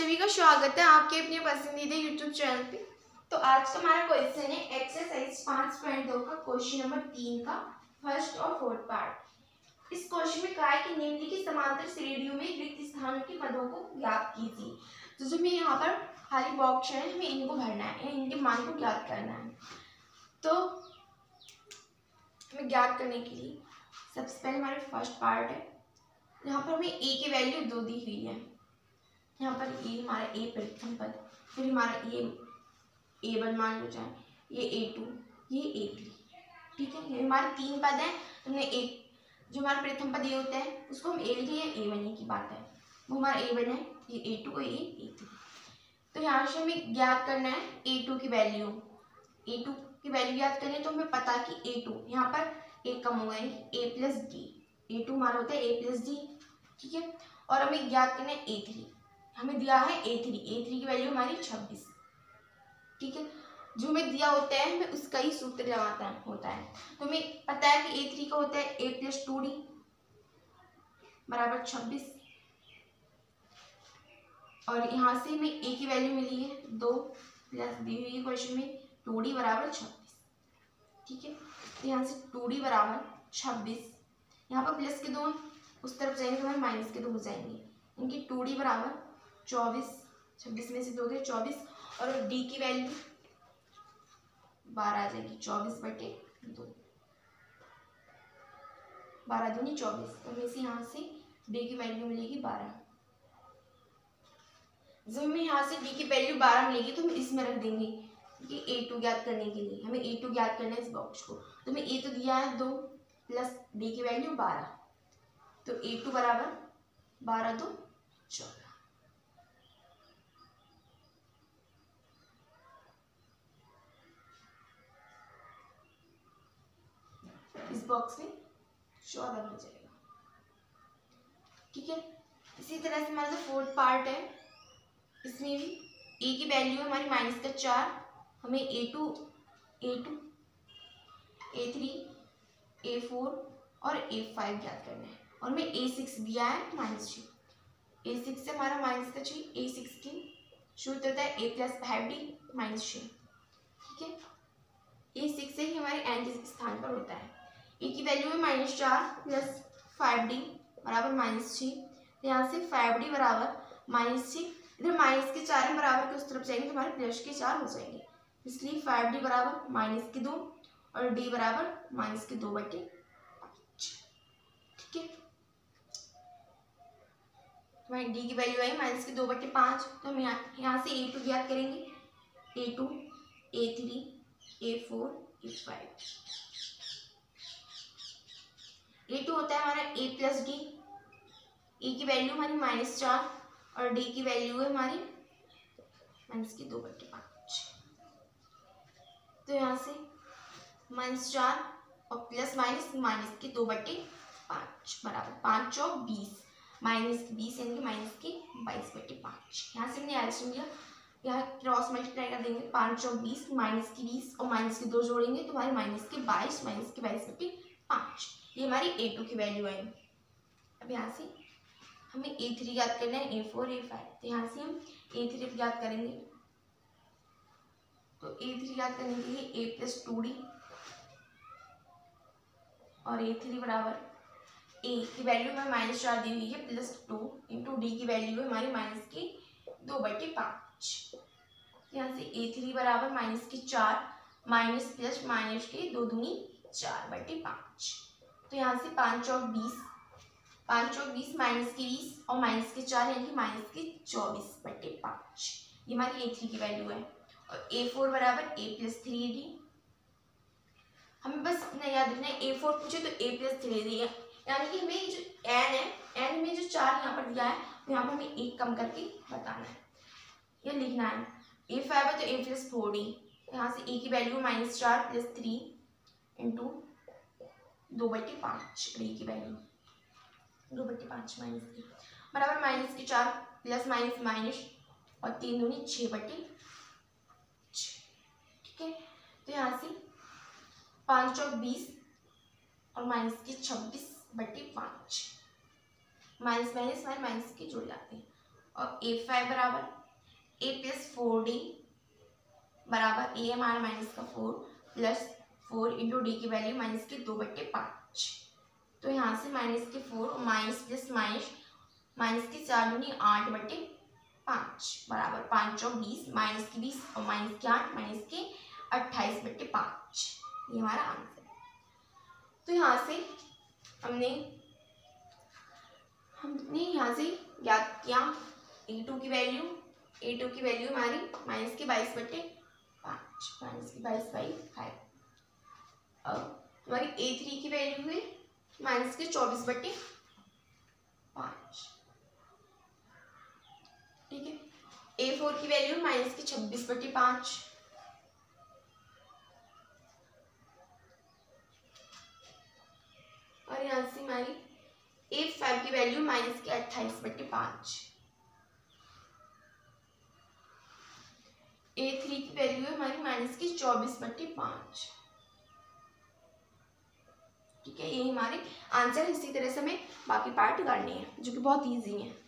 सभी का स्वागत है आपके अपने पसंदीदा यूट्यूब चैनल पे। तो आज का हमारा क्वेश्चन है एक्सरसाइज 5.2 का क्वेश्चन नंबर 3 का फर्स्ट और फोर्थ पार्ट। इस क्वेश्चन में कहा है कि निम्नलिखित समांतर श्रेणियों में रिक्त स्थानों के पदों को ज्ञात कीजिए। तो जो मैं यहाँ पर खाली बॉक्स है हमें इनको भरना है, इनके मान को ज्ञात करना है। तो हमें ज्ञात करने के लिए सबसे पहले हमारे फर्स्ट पार्ट है, यहाँ पर हमें ए की वैल्यू 2 दी हुई है। यहाँ पर ये हमारा ए प्रथम पद, फिर हमारा ये A1 मान लो जाए, ये A2, ये A3, ठीक है। ये हमारे 3 पद हैं। तुमने एक जो हमारा प्रथम पद ये होता है उसको हम A लिखे या A1 की बात है, वो हमारा A1 है, ये A2 और ये A3। तो यहाँ से हमें ज्ञात करना है A2 की वैल्यू। A2 की वैल्यू ज्ञात करनी है तो हमें पता है कि A2 यहाँ पर एक कम होगा यानी A प्लस डी। A2 हमारा होता है A प्लस डी, ठीक है। और हमें ज्ञात करना है A3, हमें दिया है A3 की वैल्यू हमारी 26, ठीक है। जो हमें दिया होता है हमें उसका ही सूत्र लगाना होता है। तो हमें पता है कि A3 का होता है A प्लस 2D बराबर 26, और यहाँ से हमें A की वैल्यू मिली है 2 प्लस दी हुई क्वेश्चन में 2D बराबर 26, ठीक है। तो यहाँ से 2D बराबर 26, यहाँ पर प्लस के 2 उस तरफ जाएंगे तो हमारे माइनस के 2 हो जाएंगे, इनकी 2D बराबर 24, 26 में से 2 गए 24, और डी की वैल्यू 12 आ जाएगी, 24/2, 12 दूनी 24, तो हमें से यहाँ से डी की वैल्यू मिलेगी 12। जब हमें यहाँ से डी की वैल्यू 12 मिलेगी तो हम इसमें रख देंगे कि A2 ज्ञात करने के लिए हमें A2 ज्ञात करना है इस बॉक्स को। तो हमें A तो दिया है 2 प्लस डी की वैल्यू 12, तो A2 बराबर 12 2 14। इस बॉक्स में 14 हो जाएगा, ठीक है। इसी तरह से हमारा जो फोर्थ पार्ट है इसमें भी ए की वैल्यू है हमारी -4, हमें A2 A3 A4 और A5 ज्ञात करना है, और हमें A6 दिया है -6। A6 से हमारा -6, A6 की सूत्र होता है A प्लस 5D -6, ठीक है। A6 से ही हमारे n के स्थान पर होता है। ए की वैल्यू है -4 प्लस 5D बराबर -6, तो यहाँ से 5D बराबर -6, इधर माइनस के 4 बराबर के उस तरफ जाएंगे तो हमारे प्लस के 4 हो जाएंगे, इसलिए 5D बराबर -2 और D बराबर -2/5, ठीक है। हमारी D की वैल्यू आई -2/5, तो हम यहाँ से A2 ज्ञात करेंगे, A2 A3 A4 A5। A2 होता है हमारा A प्लस डी, ए की वैल्यू हमारी -4 और डी की वैल्यू है हमारी -2/5। तो यहाँ से -4 और प्लस -2/5 बराबर 5 चौक 20, -20 यानी -22/5। यहाँ से हमने एलसीएम लिया, यहाँ क्रॉस मल्टीप्लाई कर देंगे, 5 चौक 20, -20 और -2 जोड़ेंगे तो हमारे -22/5। ये हमारी A2 की वैल्यू है। अब यहाँ से हमें A3 ज्ञात करना है, A4 A5, तो यहाँ से हम A3 ज्ञात करेंगे। तो A3 ज्ञात करने के लिए A प्लस 2D और A3 बराबर A की वैल्यू में -4 दी हुई है प्लस 2 इंटू डी की वैल्यू है हमारी -2/5। यहाँ से A3 बराबर -4 माइनस प्लस -2 दूनी 4/5। तो यहाँ से 5 चौक 20, 5 चौक 20 -20 और -4 यानी -24/5, ये हमारी A3 की वैल्यू है। और A4 बराबर A प्लस 3D, हमें बस इतना याद रखना है A4 पूछे तो A प्लस 3D है, यानी कि हमें जो n है, n में जो 4 यहाँ पर दिया है तो यहाँ पर हमें 1 कम करके बताना है या लिखना है। A5 है तो A प्लस 4D, यहाँ से A की वैल्यू -4 प्लस 3 इंटू 2/5, डी की वैल्यू 2/5 -3 बराबर -4 प्लस माइनस और 3 दूनी 6/5, ठीक है। तो यहाँ से 5 चौक 20 और -26/5, माइनस के जुड़ जाते हैं, और A5 बराबर ए प्लस 4d बराबर ए हमारा माइनस का 4 प्लस 4 इंटू डी की वैल्यू माइनस के 2/5। तो यहाँ से माइनस के 4 और माइनस प्लस माइनस माइनस के 4 दूनी 8/5 बराबर 5 और 20 माइनस के 20 और माइनस के 8 माइनस के 28/5। ये हमारा आंसर है। तो यहाँ से हमने यहाँ से ज्ञात किया a2 की वैल्यू हमारी माइनस के 22/5 माइनस के 22/5। अब हमारी a3 की वैल्यू हुई माइनस के 24/5। ठीक है। a4 की वैल्यू माइनस के 26/5। और यहाँ से हमारी a5 की वैल्यू माइनस के 28/5। a3 की वैल्यू है हमारी माइनस की 24/5। ठीक है, ये हमारे आंसर। इसी तरह से हमें बाकी पार्ट करने हैं जो कि बहुत इजी है।